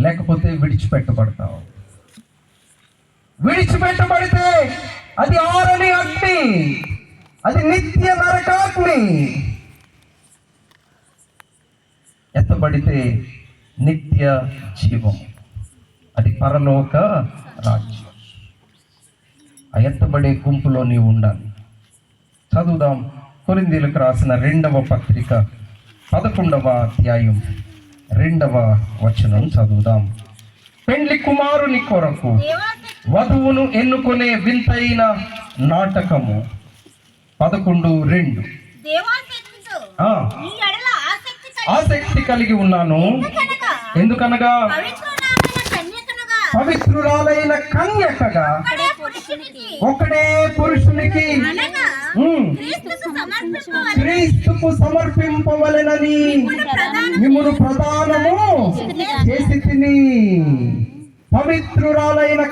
లేకపోతే విడిచిపెట్టబడతావు. విడిచిపెట్టబడితే అది ఆరని అగ్ని, అది నిత్య నరకాగ్ని. ఎత్తబడితే నిత్య జీవం, అది పరలోక రాజ్యం. ఆ ఎత్తబడే గుంపులో నీవు ఉండాలి. చదువుదాం. కొరింథీయులకు రాసిన 2వ పత్రిక 11వ అధ్యాయం 2వ వచనం చదువుదాం. పెండ్లి కుమారుని కొరకు వధువును ఎన్నుకునే వింతైన నాటకము. 11:2. ఆసక్తి కలిగి ఉన్నాను, ఎందుకనగా పవిత్రురాలైన కన్యకగా ఒకడే పురుషునికి క్రీస్తుకు సమర్పింపవలెనని మిమ్మును ప్రదానము చేసి తిని. పవిత్రురాలైన